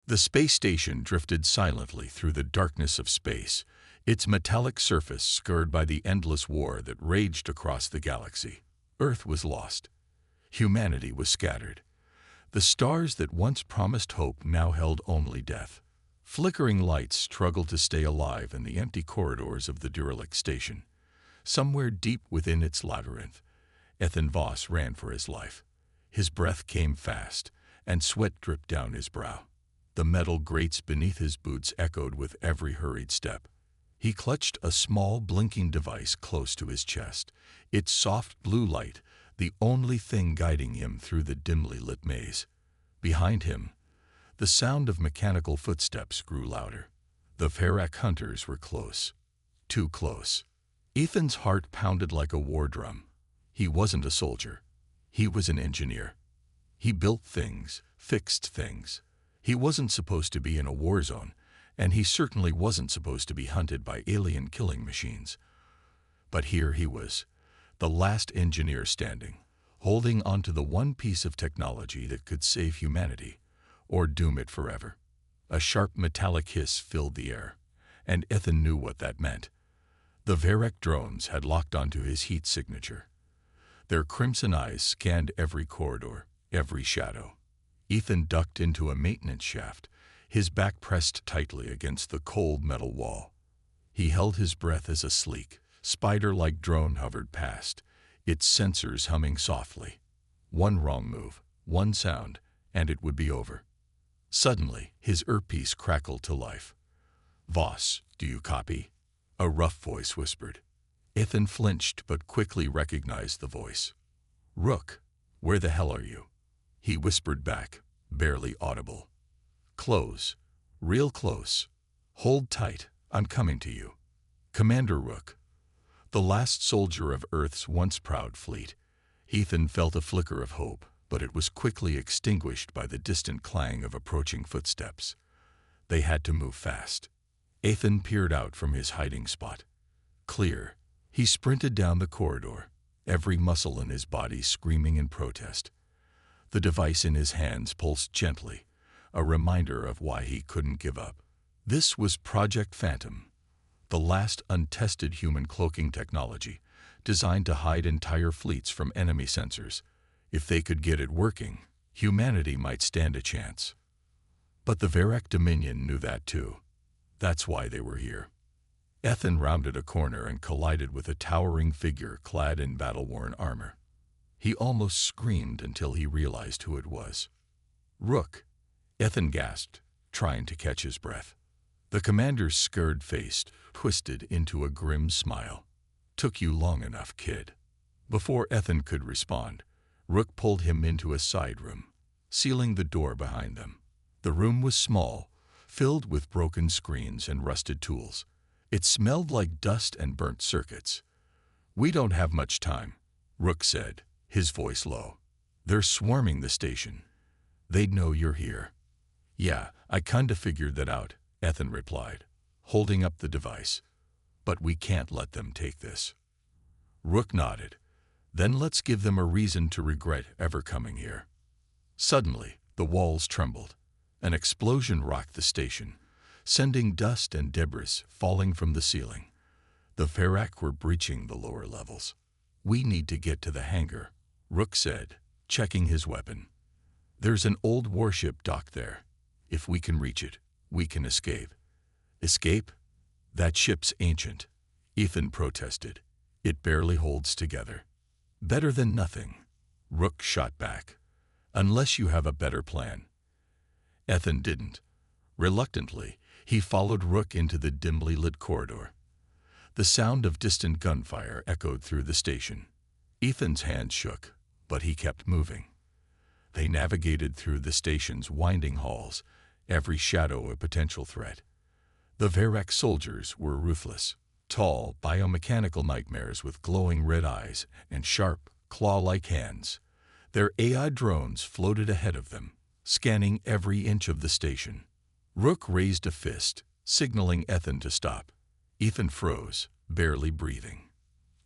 The space station drifted silently through the darkness of space, its metallic surface scarred by the endless war that raged across the galaxy. Earth was lost. Humanity was scattered. The stars that once promised hope now held only death. Flickering lights struggled to stay alive in the empty corridors of the derelict station. Somewhere deep within its labyrinth, Ethan Voss ran for his life. His breath came fast, and sweat dripped down his brow. The metal grates beneath his boots echoed with every hurried step. He clutched a small, blinking device close to his chest, its soft blue light the only thing guiding him through the dimly lit maze. Behind him, the sound of mechanical footsteps grew louder. The Ferak hunters were close. Too close. Ethan's heart pounded like a war drum. He wasn't a soldier. He was an engineer. He built things, fixed things. He wasn't supposed to be in a war zone, and he certainly wasn't supposed to be hunted by alien killing machines. But here he was, the last engineer standing, holding onto the one piece of technology that could save humanity, or doom it forever. A sharp metallic hiss filled the air, and Ethan knew what that meant. The Ferak drones had locked onto his heat signature. Their crimson eyes scanned every corridor, every shadow. Ethan ducked into a maintenance shaft, his back pressed tightly against the cold metal wall. He held his breath as a sleek, spider-like drone hovered past, its sensors humming softly. One wrong move, one sound, and it would be over. Suddenly, his earpiece crackled to life. "Voss, do you copy?" A rough voice whispered. Ethan flinched but quickly recognized the voice. "Rook, where the hell are you?" He whispered back, barely audible. "Close. Real close. Hold tight, I'm coming to you." Commander Rook, the last soldier of Earth's once proud fleet. Ethan felt a flicker of hope, but it was quickly extinguished by the distant clang of approaching footsteps. They had to move fast. Ethan peered out from his hiding spot. Clear. He sprinted down the corridor, every muscle in his body screaming in protest. The device in his hands pulsed gently, a reminder of why he couldn't give up. This was Project Phantom, the last untested human cloaking technology, designed to hide entire fleets from enemy sensors. If they could get it working, humanity might stand a chance. But the Ferak Dominion knew that too. That's why they were here. Ethan rounded a corner and collided with a towering figure clad in battle-worn armor. He almost screamed until he realized who it was. "Rook," Ethan gasped, trying to catch his breath. The commander's scared face twisted into a grim smile. "Took you long enough, kid." Before Ethan could respond, Rook pulled him into a side room, sealing the door behind them. The room was small, filled with broken screens and rusted tools. It smelled like dust and burnt circuits. "We don't have much time," Rook said, his voice low. "They're swarming the station. They'd know you're here." "Yeah, I kinda figured that out," Ethan replied, holding up the device. "But we can't let them take this." Rook nodded. "Then let's give them a reason to regret ever coming here." Suddenly, the walls trembled. An explosion rocked the station, sending dust and debris falling from the ceiling. The Ferak were breaching the lower levels. "We need to get to the hangar," Rook said, checking his weapon. "There's an old warship docked there. If we can reach it, we can escape." "Escape? That ship's ancient," Ethan protested. "It barely holds together." "Better than nothing," Rook shot back. "Unless you have a better plan." Ethan didn't. Reluctantly, he followed Rook into the dimly lit corridor. The sound of distant gunfire echoed through the station. Ethan's hands shook, but he kept moving. They navigated through the station's winding halls, every shadow a potential threat. The Ferak soldiers were ruthless, tall, biomechanical nightmares with glowing red eyes and sharp, claw-like hands. Their AI drones floated ahead of them, scanning every inch of the station. Rook raised a fist, signaling Ethan to stop. Ethan froze, barely breathing.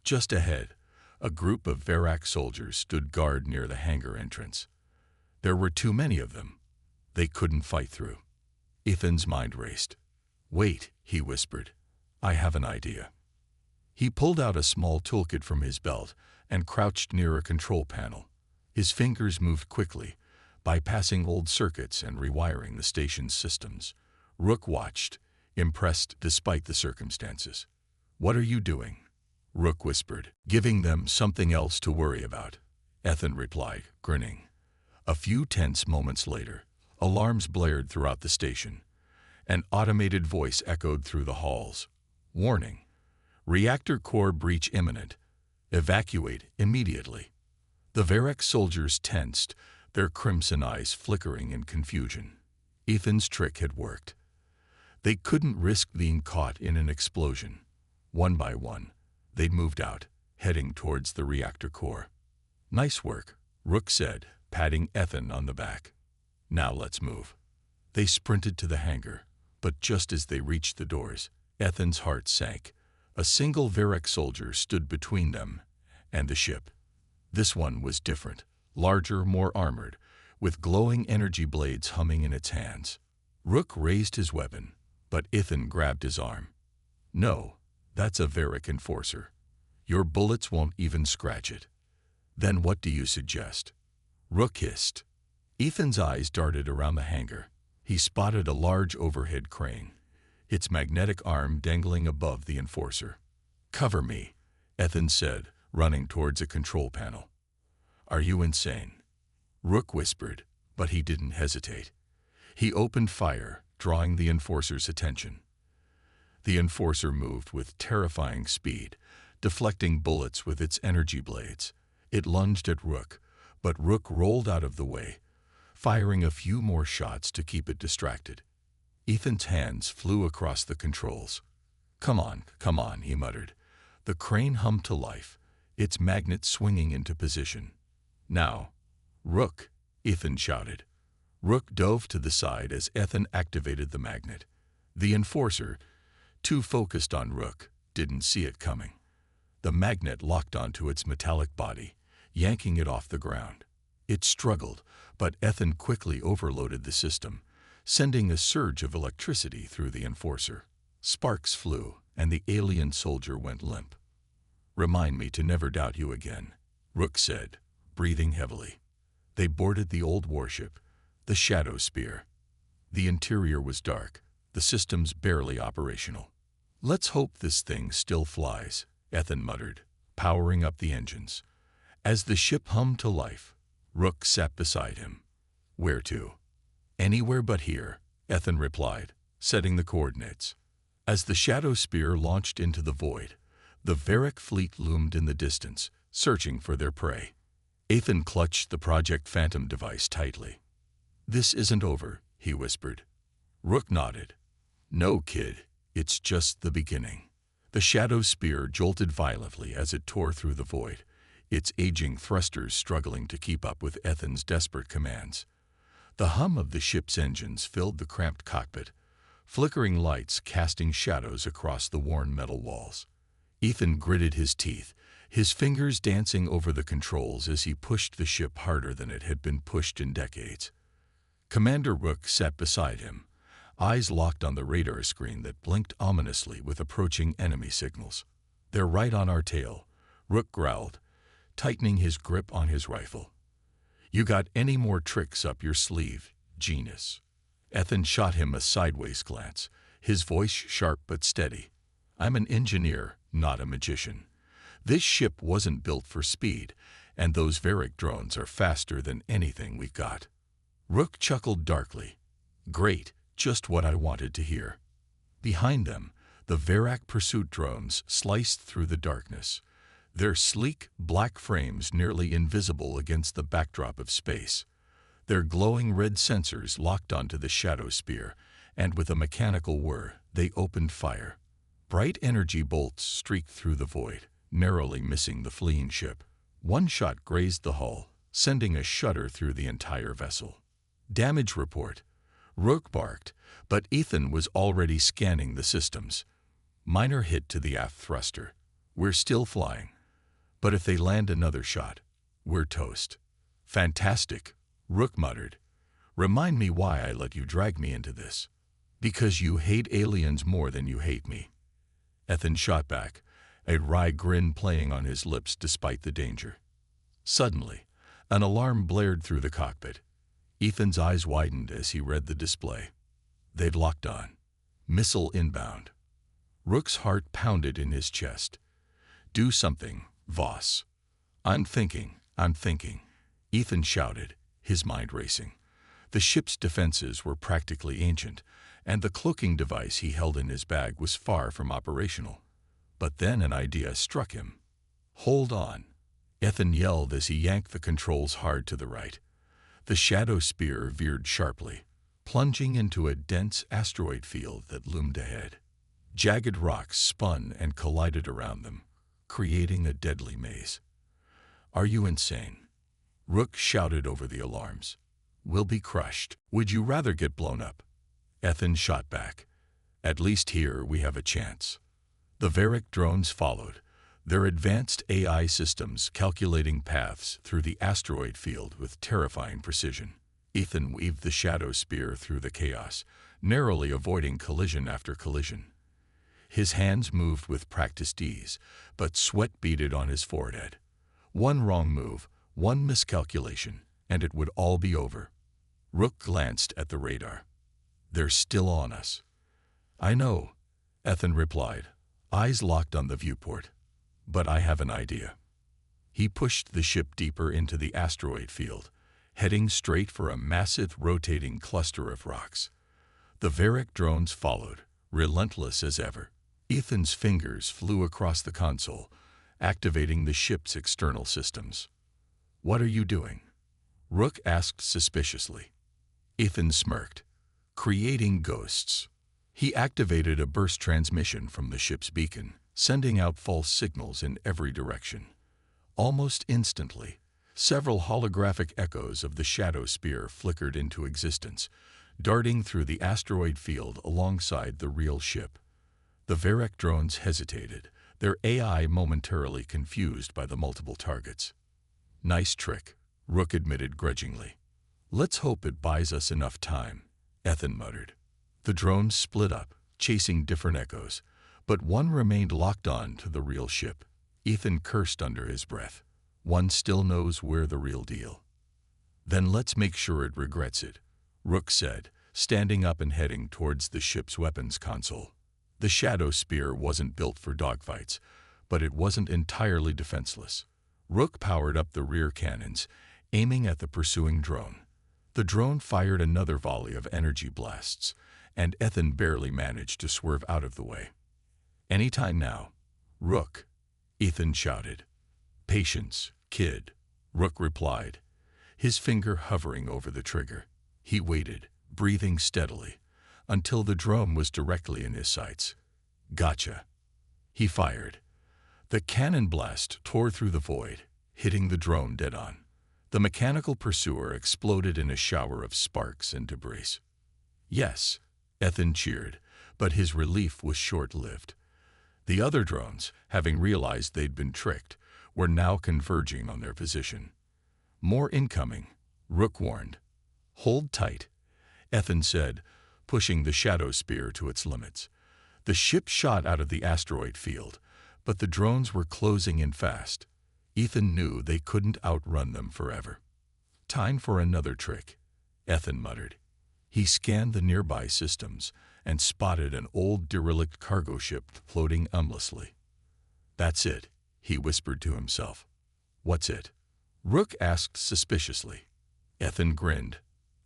Just ahead, a group of Ferak soldiers stood guard near the hangar entrance. There were too many of them. They couldn't fight through. Ethan's mind raced. "Wait," he whispered. "I have an idea." He pulled out a small toolkit from his belt and crouched near a control panel. His fingers moved quickly, bypassing old circuits and rewiring the station's systems. Rook watched, impressed despite the circumstances. "What are you doing?" Rook whispered. "Giving them something else to worry about," Ethan replied, grinning. A few tense moments later, alarms blared throughout the station. An automated voice echoed through the halls. "Warning. Reactor core breach imminent. Evacuate immediately." The Varric soldiers tensed, their crimson eyes flickering in confusion. Ethan's trick had worked. They couldn't risk being caught in an explosion. One by one, they'd moved out, heading towards the reactor core. "Nice work," Rook said, patting Ethan on the back. "Now let's move." They sprinted to the hangar, but just as they reached the doors, Ethan's heart sank. A single Varric soldier stood between them and the ship. This one was different, larger, more armored, with glowing energy blades humming in its hands. Rook raised his weapon, but Ethan grabbed his arm. "No, that's a Varric enforcer. Your bullets won't even scratch it." "Then what do you suggest?" Rook hissed. Ethan's eyes darted around the hangar. He spotted a large overhead crane, its magnetic arm dangling above the enforcer. "Cover me," Ethan said, running towards a control panel. "Are you insane?" Rook whispered, but he didn't hesitate. He opened fire, drawing the enforcer's attention. The enforcer moved with terrifying speed, deflecting bullets with its energy blades. It lunged at Rook, but Rook rolled out of the way, firing a few more shots to keep it distracted. Ethan's hands flew across the controls. Come on," he muttered. The crane hummed to life, its magnet swinging into position. "Now, Rook," Ethan shouted. Rook dove to the side as Ethan activated the magnet. The enforcer, too focused on Rook, didn't see it coming. The magnet locked onto its metallic body, yanking it off the ground. It struggled, but Ethan quickly overloaded the system, sending a surge of electricity through the enforcer. Sparks flew, and the alien soldier went limp. "Remind me to never doubt you again," Rook said, breathing heavily. They boarded the old warship, the Shadow Spear. The interior was dark, the systems barely operational. "Let's hope this thing still flies," Ethan muttered, powering up the engines. As the ship hummed to life, Rook sat beside him. "Where to?" "Anywhere but here," Ethan replied, setting the coordinates. As the Shadow Spear launched into the void, the Varric fleet loomed in the distance, searching for their prey. Ethan clutched the Project Phantom device tightly. "This isn't over," he whispered. Rook nodded. "No, kid, it's just the beginning." The Shadow Spear jolted violently as it tore through the void, its aging thrusters struggling to keep up with Ethan's desperate commands. The hum of the ship's engines filled the cramped cockpit, flickering lights casting shadows across the worn metal walls. Ethan gritted his teeth, his fingers dancing over the controls as he pushed the ship harder than it had been pushed in decades. Commander Rook sat beside him, eyes locked on the radar screen that blinked ominously with approaching enemy signals. "They're right on our tail," Rook growled, tightening his grip on his rifle. "You got any more tricks up your sleeve, genius?" Ethan shot him a sideways glance, his voice sharp but steady. "I'm an engineer, not a magician. This ship wasn't built for speed, and those Varric drones are faster than anything we've got." Rook chuckled darkly. "Great, just what I wanted to hear." Behind them, the Varric pursuit drones sliced through the darkness, their sleek, black frames nearly invisible against the backdrop of space. Their glowing red sensors locked onto the Shadow Spear, and with a mechanical whir, they opened fire. Bright energy bolts streaked through the void, narrowly missing the fleeing ship. One shot grazed the hull, sending a shudder through the entire vessel. "Damage report," Rook barked, but Ethan was already scanning the systems. "Minor hit to the aft thruster. We're still flying. But if they land another shot, we're toast." "Fantastic," Rook muttered. "Remind me why I let you drag me into this." Because you hate aliens more than you hate me. Ethan shot back, a wry grin playing on his lips despite the danger. Suddenly, an alarm blared through the cockpit. Ethan's eyes widened as he read the display. They'd locked on. Missile inbound. Rook's heart pounded in his chest. Do something, Voss. I'm thinking. Ethan shouted, his mind racing. The ship's defenses were practically ancient, and the cloaking device he held in his bag was far from operational. But then an idea struck him. Hold on. Ethan yelled as he yanked the controls hard to the right. The shadow spear veered sharply, plunging into a dense asteroid field that loomed ahead. Jagged rocks spun and collided around them, creating a deadly maze. Are you insane? Rook shouted over the alarms. We'll be crushed. Would you rather get blown up? Ethan shot back. At least here we have a chance. The Varric drones followed, their advanced AI systems calculating paths through the asteroid field with terrifying precision. Ethan weaved the shadow spear through the chaos, narrowly avoiding collision after collision. His hands moved with practiced ease, but sweat beaded on his forehead. One wrong move, one miscalculation, and it would all be over. Rook glanced at the radar. They're still on us. I know, Ethan replied, eyes locked on the viewport. But I have an idea. He pushed the ship deeper into the asteroid field, heading straight for a massive rotating cluster of rocks. The Varric drones followed, relentless as ever. Ethan's fingers flew across the console, activating the ship's external systems. What are you doing? Rook asked suspiciously. Ethan smirked. Creating ghosts. He activated a burst transmission from the ship's beacon, sending out false signals in every direction. Almost instantly, several holographic echoes of the shadow spear flickered into existence, darting through the asteroid field alongside the real ship. The Varric drones hesitated, their AI momentarily confused by the multiple targets. Nice trick, Rook admitted grudgingly. Let's hope it buys us enough time, Ethan muttered. The drones split up, chasing different echoes, but one remained locked on to the real ship. Ethan cursed under his breath. One still knows we're the real deal. Then let's make sure it regrets it, Rook said, standing up and heading towards the ship's weapons console. The shadow spear wasn't built for dogfights, but it wasn't entirely defenseless. Rook powered up the rear cannons, aiming at the pursuing drone. The drone fired another volley of energy blasts, and Ethan barely managed to swerve out of the way. Anytime now, Rook, Ethan shouted. Patience, kid, Rook replied, his finger hovering over the trigger. He waited, breathing steadily, until the drone was directly in his sights. Gotcha. He fired. The cannon blast tore through the void, hitting the drone dead on. The mechanical pursuer exploded in a shower of sparks and debris. Yes, Ethan cheered, but his relief was short-lived. The other drones, having realized they'd been tricked, were now converging on their position. More incoming, Rook warned. Hold tight, Ethan said, pushing the shadow spear to its limits. The ship shot out of the asteroid field, but the drones were closing in fast. Ethan knew they couldn't outrun them forever. Time for another trick, Ethan muttered. He scanned the nearby systems and spotted an old derelict cargo ship floating aimlessly. That's it, he whispered to himself. What's it? Rook asked suspiciously. Ethan grinned.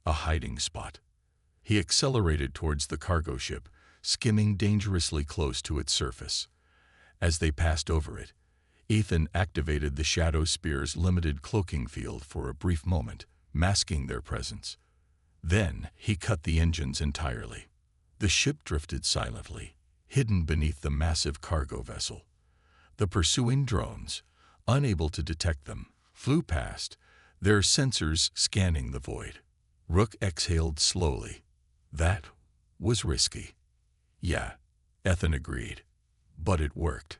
A hiding spot. He accelerated towards the cargo ship, skimming dangerously close to its surface. As they passed over it, Ethan activated the shadow spear's limited cloaking field for a brief moment, masking their presence. Then he cut the engines entirely. The ship drifted silently, hidden beneath the massive cargo vessel. The pursuing drones, unable to detect them, flew past, their sensors scanning the void. Rook exhaled slowly. That was risky. Yeah, Ethan agreed. But it worked.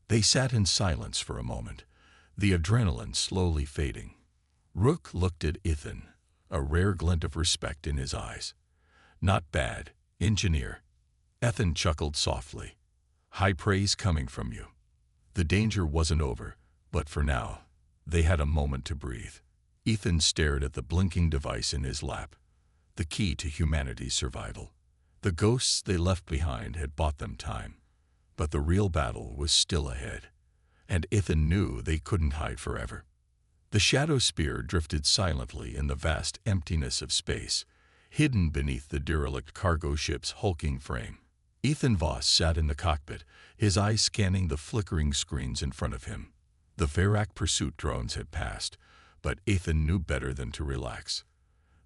They sat in silence for a moment, the adrenaline slowly fading. Rook looked at Ethan, a rare glint of respect in his eyes. Not bad, Engineer. Ethan chuckled softly. High praise coming from you. The danger wasn't over, but for now, they had a moment to breathe. Ethan stared at the blinking device in his lap. The key to humanity's survival. The ghosts they left behind had bought them time. But the real battle was still ahead. And Ethan knew they couldn't hide forever. The shadow spear drifted silently in the vast emptiness of space, hidden beneath the derelict cargo ship's hulking frame. Ethan Voss sat in the cockpit, his eyes scanning the flickering screens in front of him. The Verak pursuit drones had passed, but Ethan knew better than to relax.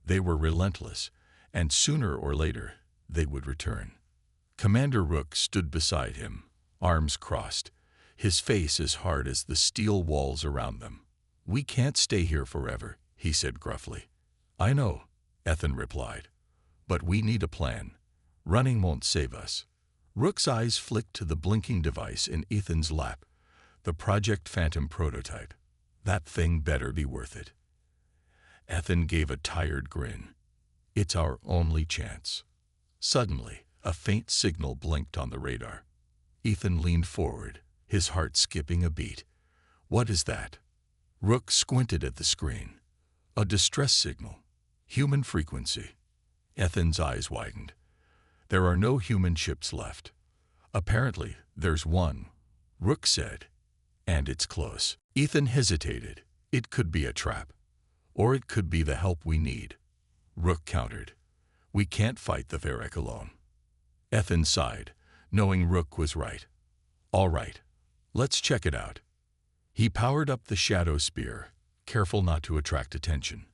They were relentless, and sooner or later, they would return. Commander Rook stood beside him, arms crossed, his face as hard as the steel walls around them. We can't stay here forever, he said gruffly. I know, Ethan replied. But we need a plan. Running won't save us. Rook's eyes flicked to the blinking device in Ethan's lap, the Project Phantom prototype. That thing better be worth it. Ethan gave a tired grin. It's our only chance. Suddenly, a faint signal blinked on the radar. Ethan leaned forward, his heart skipping a beat. What is that? Rook squinted at the screen. A distress signal. Human frequency. Ethan's eyes widened. There are no human ships left. Apparently, there's one, Rook said. And it's close. Ethan hesitated. It could be a trap. Or it could be the help we need. Rook countered. We can't fight the Verak alone. Ethan sighed, knowing Rook was right. All right, let's check it out. He powered up the shadow spear, careful not to attract attention.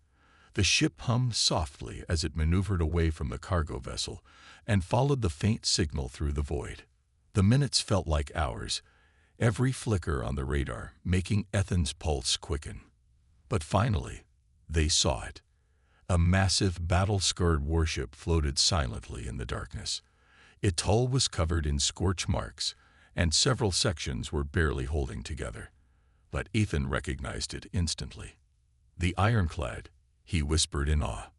The ship hummed softly as it maneuvered away from the cargo vessel and followed the faint signal through the void. The minutes felt like hours, every flicker on the radar making Ethan's pulse quicken. But finally, they saw it. A massive battle-scarred warship floated silently in the darkness. Its hull was covered in scorch marks, and several sections were barely holding together. But Ethan recognized it instantly. The Ironclad, he whispered in awe.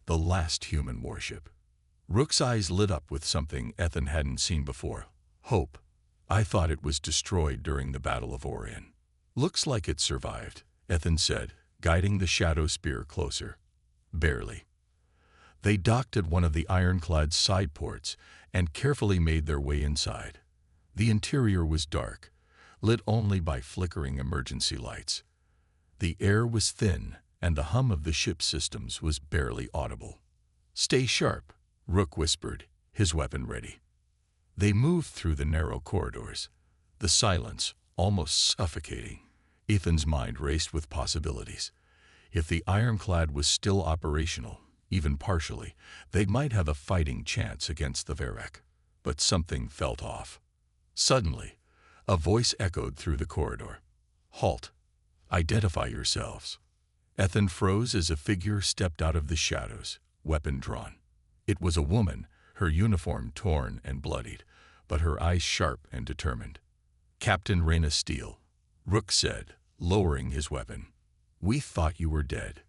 The last human warship. Rook's eyes lit up with something Ethan hadn't seen before. Hope. I thought it was destroyed during the Battle of Orion. Looks like it survived, Ethan said, guiding the shadow spear closer. Barely. They docked at one of the Ironclad's side ports and carefully made their way inside. The interior was dark, lit only by flickering emergency lights. The air was thin, and the hum of the ship's systems was barely audible. Stay sharp, Rook whispered, his weapon ready. They moved through the narrow corridors, the silence almost suffocating. Ethan's mind raced with possibilities. If the Ironclad was still operational, even partially, they might have a fighting chance against the Verak. But something felt off. Suddenly, a voice echoed through the corridor. Halt. Identify yourselves. Ethan froze as a figure stepped out of the shadows, weapon drawn. It was a woman, her uniform torn and bloodied, but her eyes sharp and determined. Captain Reyna Steele, Rook said, lowering his weapon. We thought you were dead.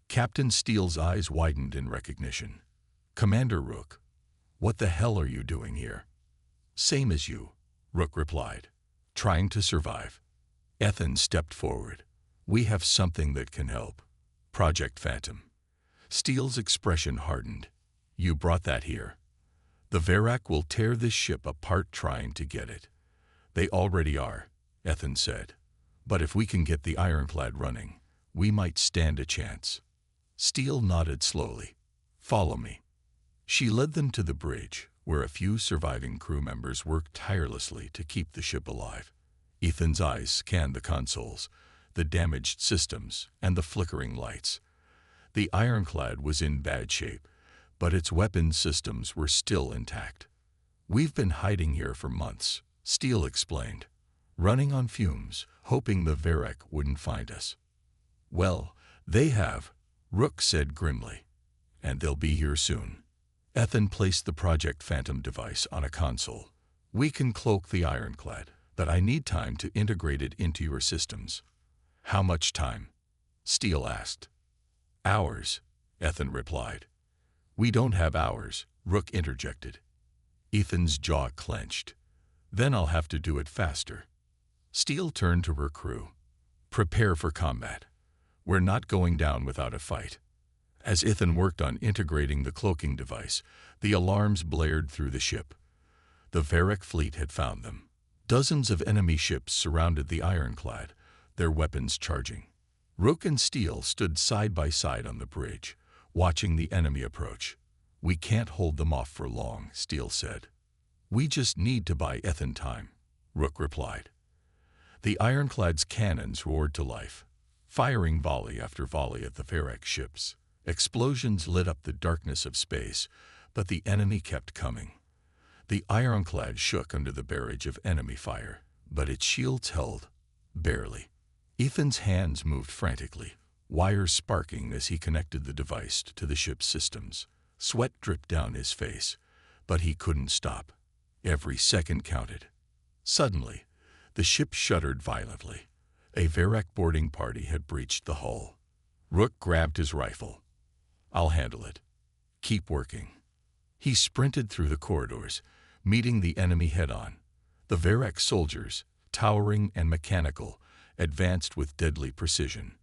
Captain Steele's eyes widened in recognition. Commander Rook, what the hell are you doing here? Same as you, Rook replied. Trying to survive. Ethan stepped forward. We have something that can help. Project Phantom. Steele's expression hardened. You brought that here. The Verak will tear this ship apart trying to get it. They already are, Ethan said. But if we can get the Ironclad running, we might stand a chance. Steele nodded slowly. Follow me. She led them to the bridge, where a few surviving crew members worked tirelessly to keep the ship alive. Ethan's eyes scanned the consoles, the damaged systems, and the flickering lights. The Ironclad was in bad shape, but its weapons systems were still intact. We've been hiding here for months, Steele explained, running on fumes, hoping the Verak wouldn't find us. Well, they have, Rook said grimly, and they'll be here soon. Ethan placed the Project Phantom device on a console. We can cloak the Ironclad, but I need time to integrate it into your systems. How much time? Steele asked. Hours, Ethan replied. We don't have hours, Rook interjected. Ethan's jaw clenched. Then I'll have to do it faster. Steele turned to her crew. Prepare for combat. We're not going down without a fight. As Ethan worked on integrating the cloaking device, the alarms blared through the ship. The Varric fleet had found them. Dozens of enemy ships surrounded the ironclad, their weapons charging. Rook and Steele stood side by side on the bridge, watching the enemy approach. We can't hold them off for long, Steele said. We just need to buy Ethan time, Rook replied. The ironclad's cannons roared to life, firing volley after volley at the Varric ships. Explosions lit up the darkness of space, but the enemy kept coming. The ironclad shook under the barrage of enemy fire, but its shields held, barely. Ethan's hands moved frantically, wires sparking as he connected the device to the ship's systems. Sweat dripped down his face, but he couldn't stop. Every second counted. Suddenly, the ship shuddered violently. A Varric boarding party had breached the hull. Rook grabbed his rifle. I'll handle it. Keep working. He sprinted through the corridors, meeting the enemy head-on. The Varric soldiers, towering and mechanical, advanced with deadly precision.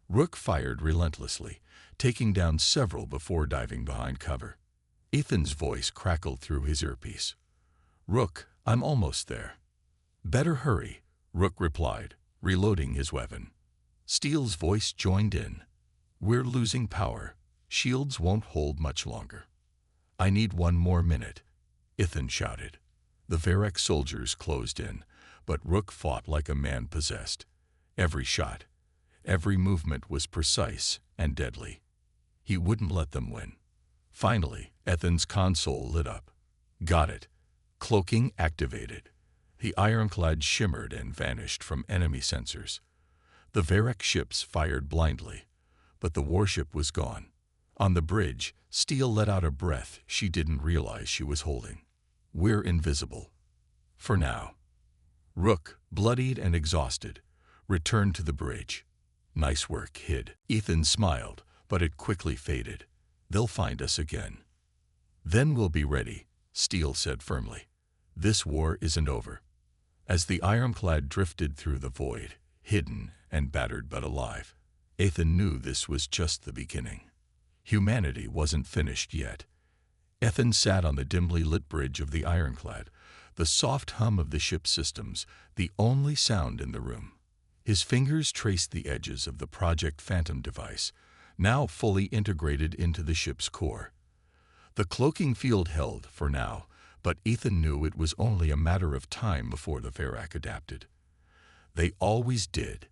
Rook fired relentlessly, taking down several before diving behind cover. Ethan's voice crackled through his earpiece. Rook, I'm almost there. Better hurry, Rook replied, reloading his weapon. Steele's voice joined in. We're losing power. Shields won't hold much longer. I need 1 more minute, Ethan shouted. The Varric soldiers closed in, but Rook fought like a man possessed. Every shot, every movement was precise and deadly. He wouldn't let them win. Finally, Ethan's console lit up. Got it. Cloaking activated. The ironclad shimmered and vanished from enemy sensors. The Varric ships fired blindly, but the warship was gone. On the bridge, Steele let out a breath she didn't realize she was holding. We're invisible. For now. Rook, bloodied and exhausted, returned to the bridge. Nice work, Hid. Ethan smiled, but it quickly faded. They'll find us again. Then we'll be ready, Steele said firmly. This war isn't over. As the ironclad drifted through the void, hidden and battered but alive, Ethan knew this was just the beginning. Humanity wasn't finished yet. Ethan sat on the dimly lit bridge of the ironclad, the soft hum of the ship's systems, the only sound in the room. His fingers traced the edges of the Project Phantom device, now fully integrated into the ship's core. The cloaking field held for now, but Ethan knew it was only a matter of time before the Varric adapted. They always did.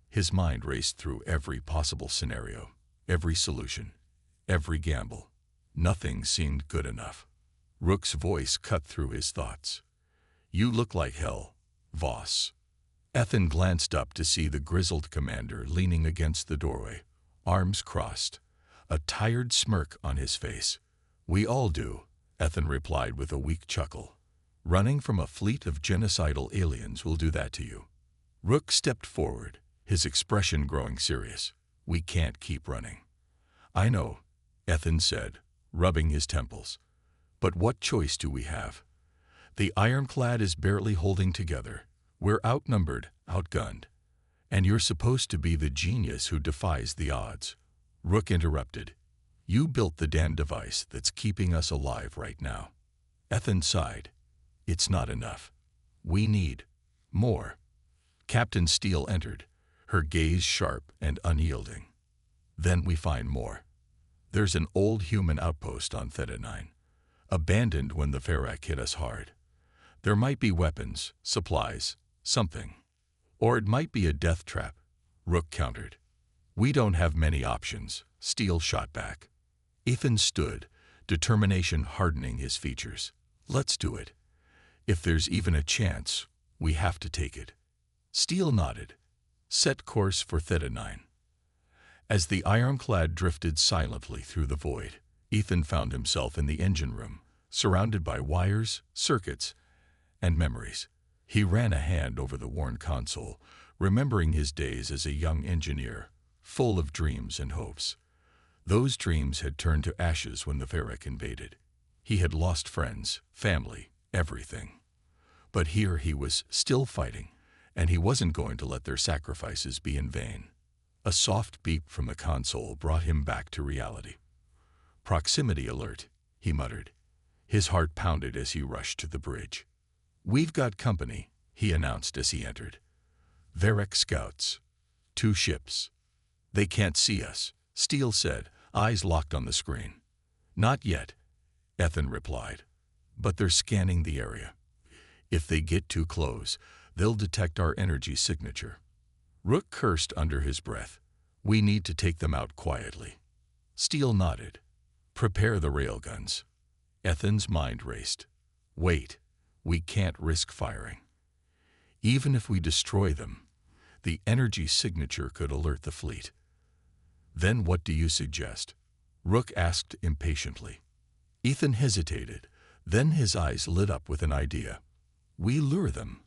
His mind raced through every possible scenario, every solution, every gamble. Nothing seemed good enough. Rook's voice cut through his thoughts. You look like hell, Voss. Ethan glanced up to see the grizzled commander leaning against the doorway, arms crossed, a tired smirk on his face. We all do, Ethan replied with a weak chuckle. Running from a fleet of genocidal aliens will do that to you. Rook stepped forward, his expression growing serious. We can't keep running. I know, Ethan said, rubbing his temples. But what choice do we have? The ironclad is barely holding together. We're outnumbered, outgunned. And you're supposed to be the genius who defies the odds. Rook interrupted. You built the damn device that's keeping us alive right now. Ethan sighed. It's not enough. We need more. Captain Steele entered, her gaze sharp and unyielding. Then we find more. There's an old human outpost on Theta 9, abandoned when the Varric hit us hard. There might be weapons, supplies, something. Or it might be a death trap, Rook countered. We don't have many options, Steele shot back. Ethan stood, determination hardening his features. Let's do it. If there's even a chance, we have to take it. Steele nodded. Set course for Theta 9. As the ironclad drifted silently through the void, Ethan found himself in the engine room, surrounded by wires, circuits, and memories. He ran a hand over the worn console, remembering his days as a young engineer, full of dreams and hopes. Those dreams had turned to ashes when the Varric invaded. He had lost friends, family, everything. But here he was still fighting, and he wasn't going to let their sacrifices be in vain. A soft beep from the console brought him back to reality. "Proximity alert," he muttered. His heart pounded as he rushed to the bridge. "We've got company," he announced as he entered. "Varek scouts. 2 ships." "They can't see us," Steele said, eyes locked on the screen. "Not yet," Ethan replied. "But they're scanning the area. If they get too close, they'll detect our energy signature." Rook cursed under his breath. "We need to take them out quietly." Steele nodded. "Prepare the railguns." Ethan's mind raced. "Wait, we can't risk firing. Even if we destroy them, the energy signature could alert the fleet." "Then what do you suggest?" Rook asked impatiently. Ethan hesitated, then his eyes lit up with an idea. "We lure them.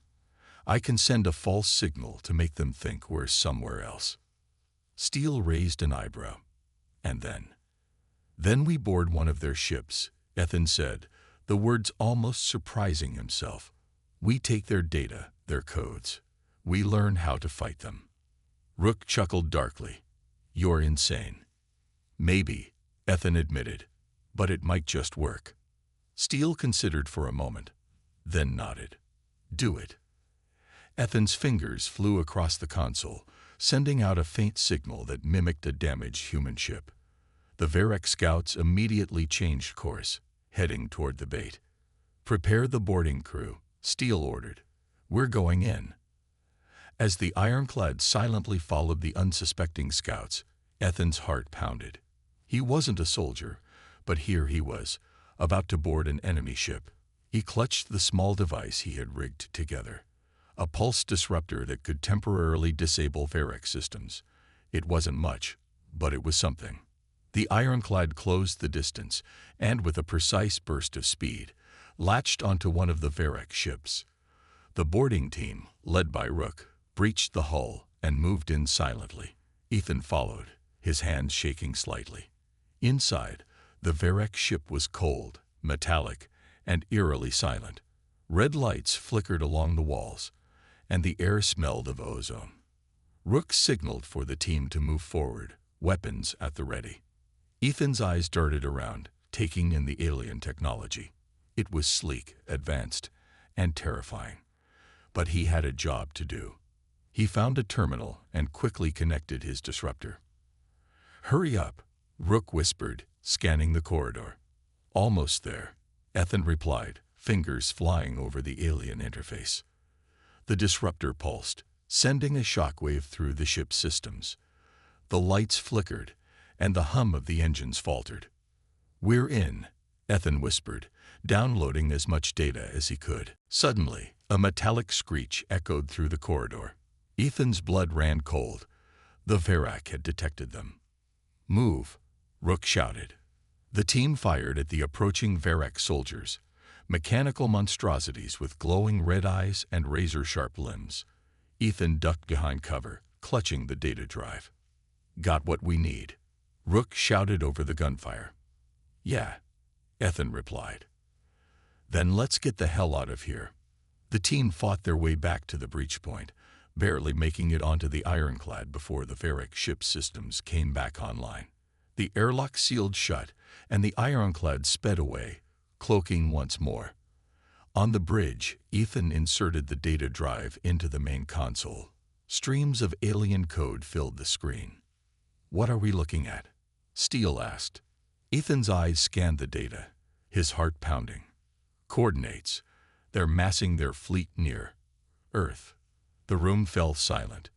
I can send a false signal to make them think we're somewhere else." Steele raised an eyebrow. "And then we board one of their ships," Ethan said, the words almost surprising himself. "We take their data, their codes. We learn how to fight them." Rook chuckled darkly. "You're insane." "Maybe," Ethan admitted, "but it might just work." Steele considered for a moment, then nodded. "Do it." Ethan's fingers flew across the console, sending out a faint signal that mimicked a damaged human ship. The Varek scouts immediately changed course, heading toward the bait. "Prepare the boarding crew," Steele ordered. "We're going in." As the ironclad silently followed the unsuspecting scouts, Ethan's heart pounded. He wasn't a soldier, but here he was, about to board an enemy ship. He clutched the small device he had rigged together. A pulse disruptor that could temporarily disable Varek systems. It wasn't much, but it was something. The ironclad closed the distance, and with a precise burst of speed, latched onto one of the Varek ships. The boarding team, led by Rook, breached the hull and moved in silently. Ethan followed, his hands shaking slightly. Inside, the Varek ship was cold, metallic, and eerily silent. Red lights flickered along the walls, and the air smelled of ozone. Rook signaled for the team to move forward, weapons at the ready. Ethan's eyes darted around, taking in the alien technology. It was sleek, advanced, and terrifying. But he had a job to do. He found a terminal and quickly connected his disruptor. "Hurry up," Rook whispered, scanning the corridor. "Almost there," Ethan replied, fingers flying over the alien interface. The disruptor pulsed, sending a shockwave through the ship's systems. The lights flickered, and the hum of the engines faltered. "We're in," Ethan whispered, downloading as much data as he could. Suddenly, a metallic screech echoed through the corridor. Ethan's blood ran cold. The Varek had detected them. "Move," Rook shouted. The team fired at the approaching Varek soldiers, mechanical monstrosities with glowing red eyes and razor-sharp limbs. Ethan ducked behind cover, clutching the data drive. "Got what we need," Rook shouted over the gunfire. "Yeah," Ethan replied. "Then let's get the hell out of here." The team fought their way back to the breach point, barely making it onto the ironclad before the Varek ship systems came back online. The airlock sealed shut, and the ironclad sped away, cloaking once more. On the bridge, Ethan inserted the data drive into the main console. Streams of alien code filled the screen. "What are we looking at?" Steele asked. Ethan's eyes scanned the data, his heart pounding. "Coordinates. They're massing their fleet near Earth." The room fell silent.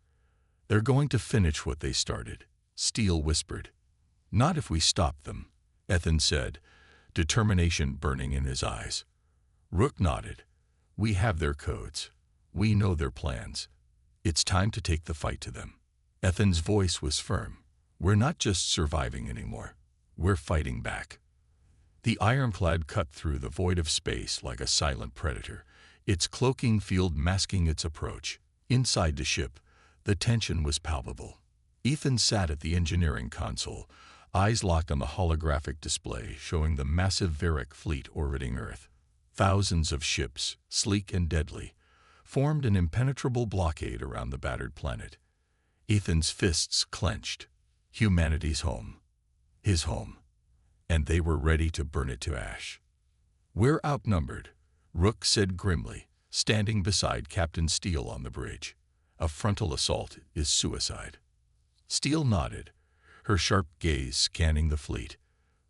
"They're going to finish what they started," Steele whispered. "Not if we stop them," Ethan said, determination burning in his eyes. Rook nodded. "We have their codes. We know their plans. It's time to take the fight to them." Ethan's voice was firm. "We're not just surviving anymore. We're fighting back." The ironclad cut through the void of space like a silent predator, its cloaking field masking its approach. Inside the ship, the tension was palpable. Ethan sat at the engineering console, eyes locked on the holographic display showing the massive Varric fleet orbiting Earth. Thousands of ships, sleek and deadly, formed an impenetrable blockade around the battered planet. Ethan's fists clenched. Humanity's home. His home. And they were ready to burn it to ash. "We're outnumbered," Rook said grimly, standing beside Captain Steele on the bridge. "A frontal assault is suicide." Steele nodded, her sharp gaze scanning the fleet.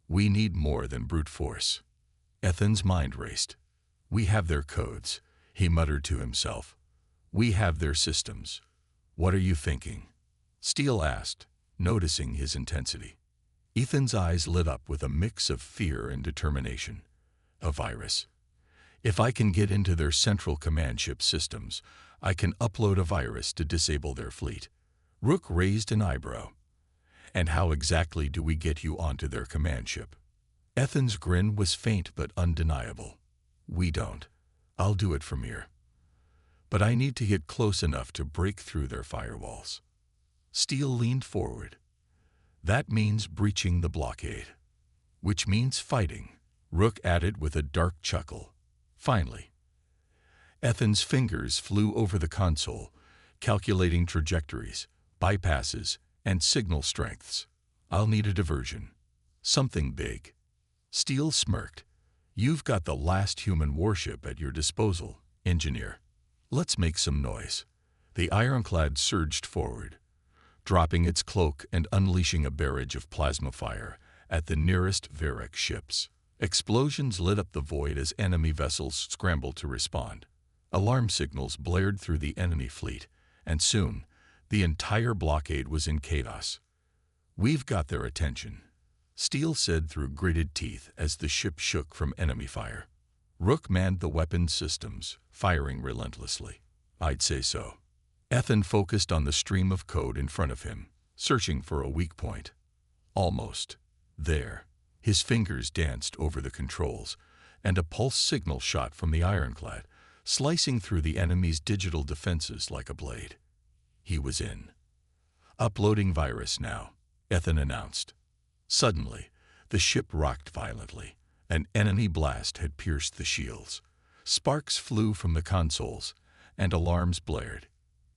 "We need more than brute force." Ethan's mind raced. "We have their codes," he muttered to himself. "We have their systems. What are you thinking?" Steele asked, noticing his intensity. Ethan's eyes lit up with a mix of fear and determination. "A virus. If I can get into their central command ship systems, I can upload a virus to disable their fleet." Rook raised an eyebrow. "And how exactly do we get you onto their command ship?" Ethan's grin was faint but undeniable. "We don't. I'll do it from here. But I need to get close enough to break through their firewalls." Steele leaned forward. "That means breaching the blockade." "Which means fighting," Rook added with a dark chuckle. "Finally." Ethan's fingers flew over the console, calculating trajectories, bypasses, and signal strengths. "I'll need a diversion. Something big." Steele smirked. "You've got the last human warship at your disposal, engineer. Let's make some noise." The ironclad surged forward, dropping its cloak and unleashing a barrage of plasma fire at the nearest Varric ships. Explosions lit up the void as enemy vessels scrambled to respond. Alarm signals blared through the enemy fleet, and soon, the entire blockade was in chaos. "We've got their attention," Steele said through gritted teeth as the ship shook from enemy fire. Rook manned the weapons systems, firing relentlessly. "I'd say so." Ethan focused on the stream of code in front of him, searching for a weak point. Almost. There. His fingers danced over the controls, and a pulse signal shot from the ironclad, slicing through the enemy's digital defenses like a blade. He was in. "Uploading virus now," Ethan announced. Suddenly, the ship rocked violently. An enemy blast had pierced the shields. Sparks flew from the consoles, and alarms blared.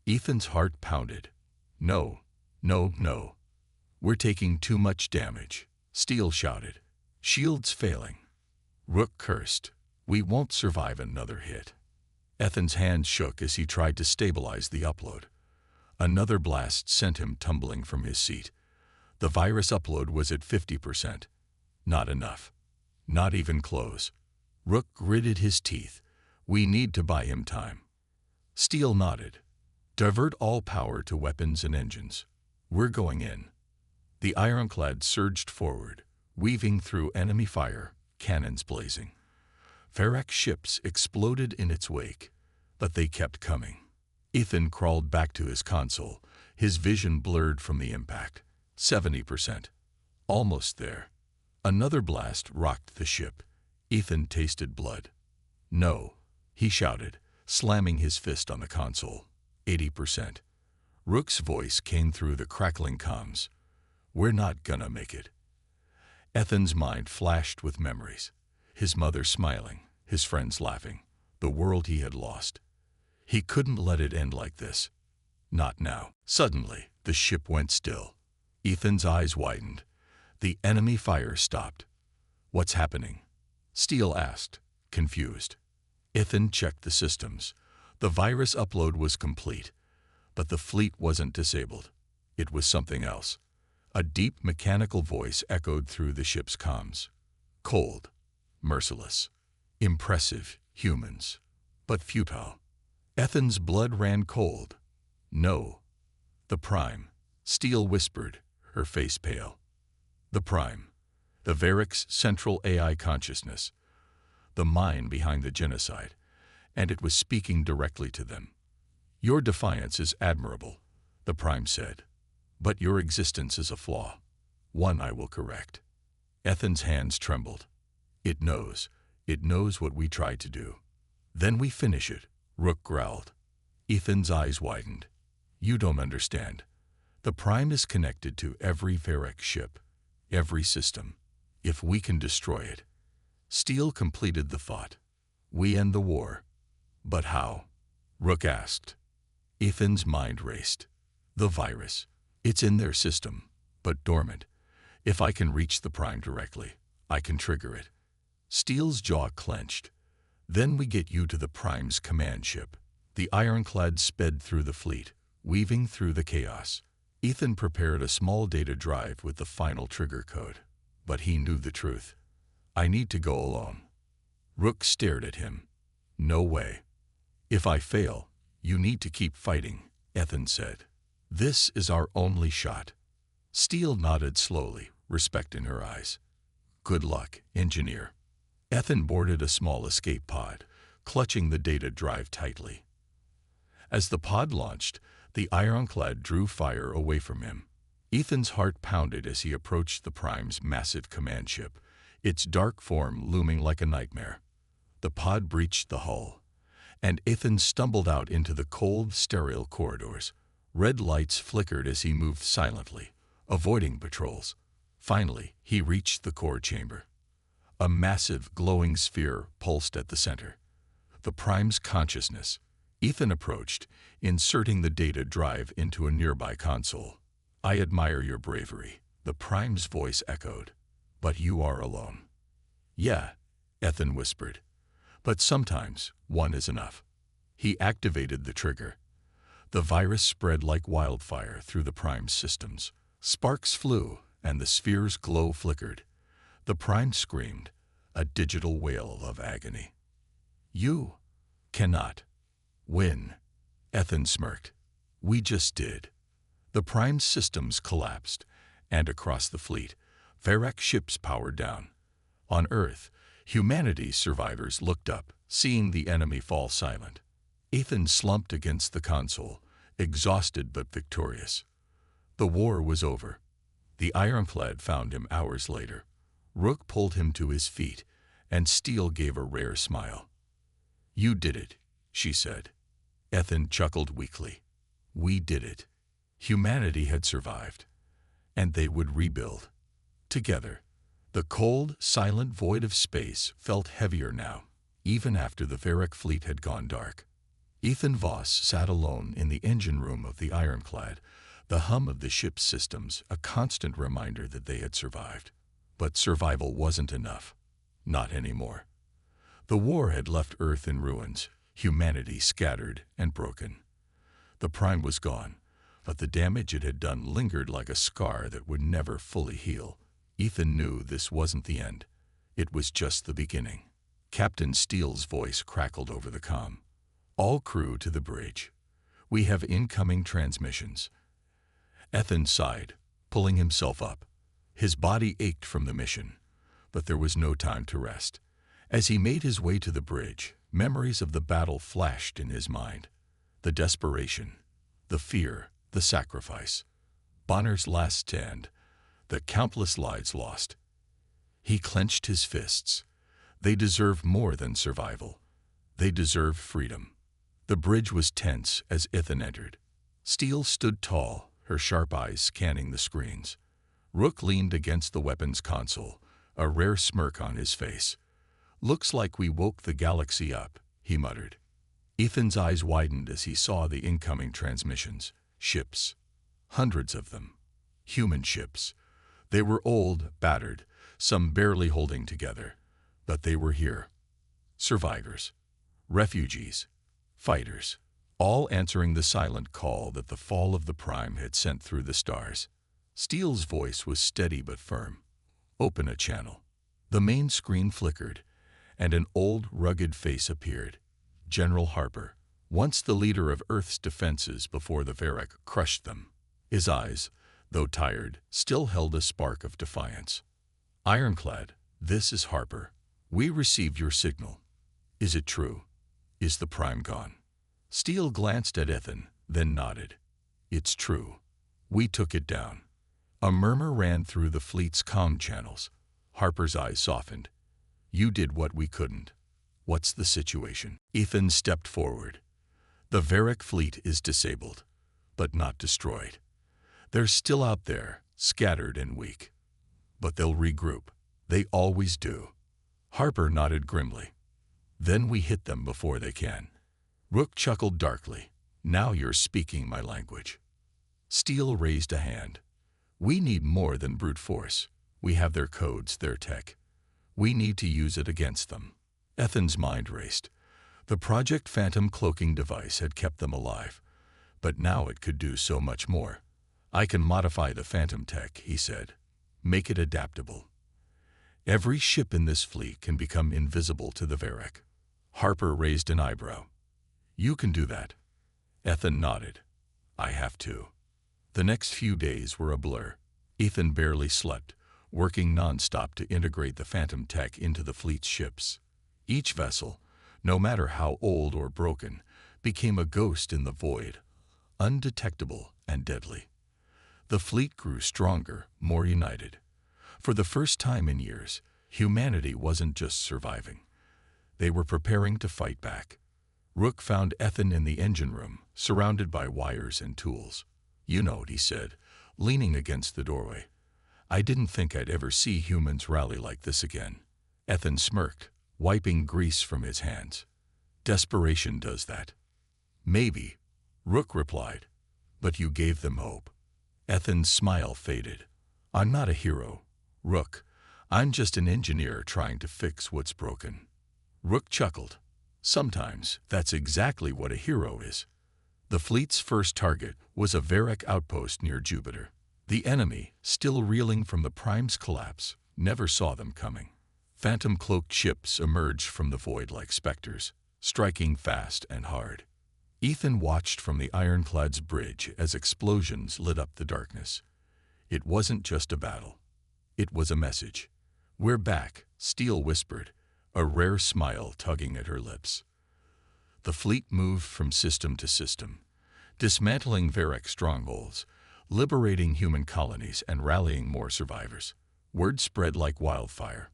Ethan's heart pounded. "No, no, no. We're taking too much damage," Steele shouted. "Shields failing." Rook cursed. "We won't survive another hit." Ethan's hands shook as he tried to stabilize the upload. Another blast sent him tumbling from his seat. The virus upload was at 50%. Not enough. Not even close. Rook gritted his teeth. "We need to buy him time." Steele nodded. "Divert all power to weapons and engines. We're going in." The ironclad surged forward, weaving through enemy fire, cannons blazing. Varric ships exploded in its wake, but they kept coming. Ethan crawled back to his console, his vision blurred from the impact. 70%. Almost there. Another blast rocked the ship. Ethan tasted blood. "No," he shouted, slamming his fist on the console. 80%. Rook's voice came through the crackling comms. "We're not gonna make it." Ethan's mind flashed with memories. His mother smiling, his friends laughing, the world he had lost. He couldn't let it end like this. Not now. Suddenly, the ship went still. Ethan's eyes widened. The enemy fire stopped. "What's happening?" Steele asked, confused. Ethan checked the systems. The virus upload was complete, but the fleet wasn't disabled. It was something else. A deep mechanical voice echoed through the ship's comms. Cold, merciless, impressive humans, but futile. Ethan's blood ran cold. "No." "The Prime," Steele whispered, her face pale. The Prime. The Varric's central AI consciousness. The mind behind the genocide. And it was speaking directly to them. "Your defiance is admirable," the Prime said. "But your existence is a flaw. One I will correct." Ethan's hands trembled. "It knows. It knows what we tried to do." "Then we finish it," Rook growled. Ethan's eyes widened. "You don't understand. The Prime is connected to every Varric ship. every system. If we can destroy it. Steele completed the thought. We end the war. But how? Rook asked. Ethan's mind raced. The virus. It's in their system, but dormant. If I can reach the Prime directly, I can trigger it. Steele's jaw clenched. Then we get you to the Prime's command ship. The ironclad sped through the fleet, weaving through the chaos. Ethan prepared a small data drive with the final trigger code. But he knew the truth. I need to go alone. Rook stared at him. No way. If I fail, you need to keep fighting, Ethan said. This is our only shot. Steele nodded slowly, respect in her eyes. Good luck, engineer. Ethan boarded a small escape pod, clutching the data drive tightly. As the pod launched, the ironclad drew fire away from him. Ethan's heart pounded as he approached the Prime's massive command ship, its dark form looming like a nightmare. The pod breached the hull, and Ethan stumbled out into the cold, sterile corridors. Red lights flickered as he moved silently, avoiding patrols. Finally, he reached the core chamber. A massive, glowing sphere pulsed at the center. The Prime's consciousness. Ethan approached, inserting the data drive into a nearby console. I admire your bravery, the Prime's voice echoed. But you are alone. Yeah, Ethan whispered. But sometimes one is enough. He activated the trigger. The virus spread like wildfire through the Prime's systems. Sparks flew, and the sphere's glow flickered. The Prime screamed, a digital wail of agony. You cannot win, Ethan smirked. We just did. The Prime's systems collapsed, and across the fleet, Varrock ships powered down. On Earth, humanity's survivors looked up, seeing the enemy fall silent. Ethan slumped against the console, exhausted but victorious. The war was over. The ironclad found him hours later. Rook pulled him to his feet, and Steele gave a rare smile. You did it, she said. Ethan chuckled weakly. We did it. Humanity had survived, and they would rebuild. Together. The cold, silent void of space felt heavier now, even after the Varrock fleet had gone dark. Ethan Voss sat alone in the engine room of the ironclad, the hum of the ship's systems a constant reminder that they had survived. But survival wasn't enough. Not anymore. The war had left Earth in ruins, humanity scattered and broken. The Prime was gone, but the damage it had done lingered like a scar that would never fully heal. Ethan knew this wasn't the end. It was just the beginning. Captain Steele's voice crackled over the comm. All crew to the bridge. We have incoming transmissions. Ethan sighed, pulling himself up. His body ached from the mission, but there was no time to rest. As he made his way to the bridge, memories of the battle flashed in his mind. The desperation, the fear, the sacrifice. Bonner's last stand, the countless lives lost. He clenched his fists. They deserved more than survival. They deserved freedom. The bridge was tense as Ethan entered. Steele stood tall, her sharp eyes scanning the screens. Rook leaned against the weapons console, a rare smirk on his face. Looks like we woke the galaxy up, he muttered. Ethan's eyes widened as he saw the incoming transmissions. Ships. Hundreds of them. Human ships. They were old, battered, some barely holding together. But they were here. Survivors. Refugees. Fighters. All answering the silent call that the fall of the Prime had sent through the stars. Steele's voice was steady but firm. Open a channel. The main screen flickered, and an old, rugged face appeared. General Harper, once the leader of Earth's defenses before the Varrock crushed them. His eyes, though tired, still held a spark of defiance. Ironclad, this is Harper. We received your signal. Is it true? Is the Prime gone? Steele glanced at Ethan, then nodded. It's true. We took it down. A murmur ran through the fleet's comm channels. Harper's eyes softened. You did what we couldn't. What's the situation? Ethan stepped forward. The Varrock fleet is disabled, but not destroyed. They're still out there, scattered and weak. But they'll regroup. They always do. Harper nodded grimly. Then we hit them before they can. Rook chuckled darkly. Now you're speaking my language. Steele raised a hand. We need more than brute force. We have their codes, their tech. We need to use it against them. Ethan's mind raced. The Project Phantom cloaking device had kept them alive, but now it could do so much more. I can modify the Phantom tech, he said. Make it adaptable. Every ship in this fleet can become invisible to the Varric. Harper raised an eyebrow. You can do that. Ethan nodded. I have to. The next few days were a blur. Ethan barely slept, working non-stop to integrate the Phantom tech into the fleet's ships. Each vessel, no matter how old or broken, became a ghost in the void, undetectable and deadly. The fleet grew stronger, more united. For the first time in years, humanity wasn't just surviving. They were preparing to fight back. Rook found Ethan in the engine room, surrounded by wires and tools. You know, he said, leaning against the doorway. I didn't think I'd ever see humans rally like this again. Ethan smirked, wiping grease from his hands. Desperation does that. Maybe, Rook replied, but you gave them hope. Ethan's smile faded. I'm not a hero, Rook. I'm just an engineer trying to fix what's broken. Rook chuckled. Sometimes that's exactly what a hero is. The fleet's first target was a Varric outpost near Jupiter. The enemy, still reeling from the Prime's collapse, never saw them coming. Phantom-cloaked ships emerged from the void like specters, striking fast and hard. Ethan watched from the ironclad's bridge as explosions lit up the darkness. It wasn't just a battle. It was a message. We're back, Steele whispered, a rare smile tugging at her lips. The fleet moved from system to system, dismantling Varric strongholds, liberating human colonies and rallying more survivors. Word spread like wildfire.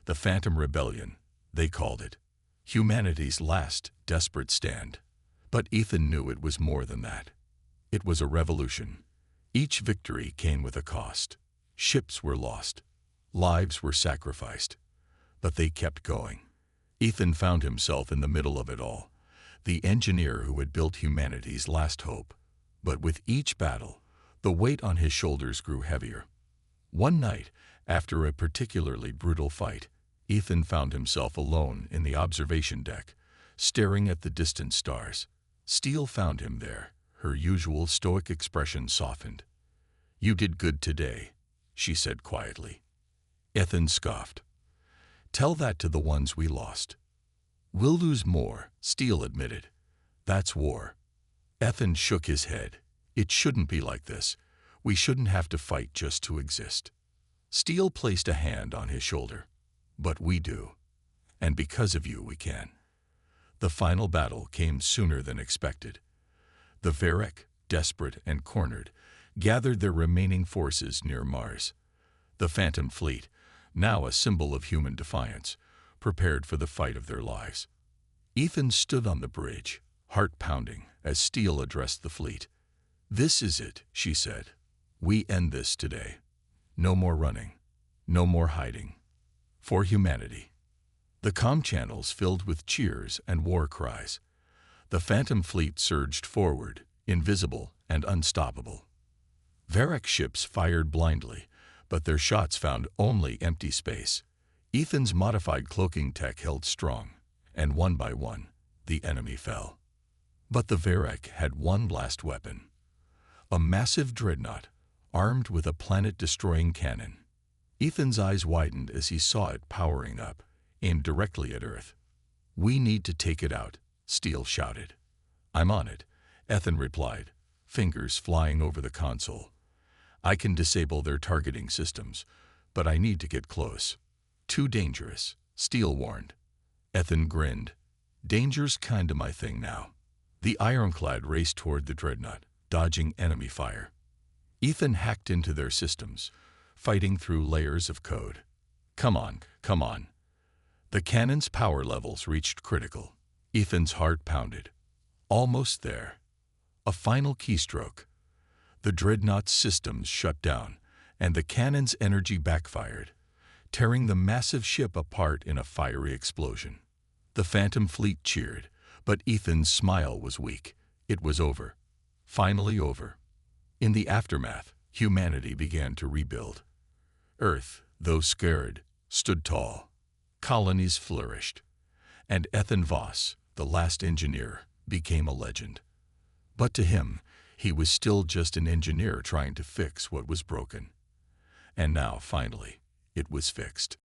The Phantom Rebellion, they called it. Humanity's last desperate stand. But Ethan knew it was more than that. It was a revolution. Each victory came with a cost. Ships were lost. Lives were sacrificed. But they kept going. Ethan found himself in the middle of it all, the engineer who had built humanity's last hope. But with each battle, the weight on his shoulders grew heavier. One night, after a particularly brutal fight, Ethan found himself alone in the observation deck, staring at the distant stars. Steele found him there, her usual stoic expression softened. You did good today, she said quietly. Ethan scoffed. Tell that to the ones we lost. We'll lose more, Steele admitted. That's war. Ethan shook his head. It shouldn't be like this. We shouldn't have to fight just to exist. Steele placed a hand on his shoulder. But we do. And because of you, we can. The final battle came sooner than expected. The Varric, desperate and cornered, gathered their remaining forces near Mars. The Phantom Fleet, now a symbol of human defiance, prepared for the fight of their lives. Ethan stood on the bridge, heart pounding, as Steele addressed the fleet. This is it, she said. We end this today. No more running. No more hiding. For humanity. The comm channels filled with cheers and war cries. The Phantom Fleet surged forward, invisible and unstoppable. Varric ships fired blindly, but their shots found only empty space. Ethan's modified cloaking tech held strong, and one by one, the enemy fell. But the Varric had one last weapon. A massive dreadnought, armed with a planet-destroying cannon. Ethan's eyes widened as he saw it powering up, aimed directly at Earth. We need to take it out, Steele shouted. I'm on it, Ethan replied, fingers flying over the console. I can disable their targeting systems, but I need to get close. Too dangerous, Steele warned. Ethan grinned. Danger's kinda my thing now. The ironclad raced toward the dreadnought, dodging enemy fire. Ethan hacked into their systems, fighting through layers of code. Come on, come on. The cannon's power levels reached critical. Ethan's heart pounded. Almost there. A final keystroke. The dreadnought's systems shut down, and the cannon's energy backfired, tearing the massive ship apart in a fiery explosion. The Phantom Fleet cheered, but Ethan's smile was weak. It was over. Finally over. In the aftermath, humanity began to rebuild. Earth, though scared, stood tall. Colonies flourished. And Ethan Voss, the last engineer, became a legend. But to him, he was still just an engineer trying to fix what was broken. And now, finally, it was fixed.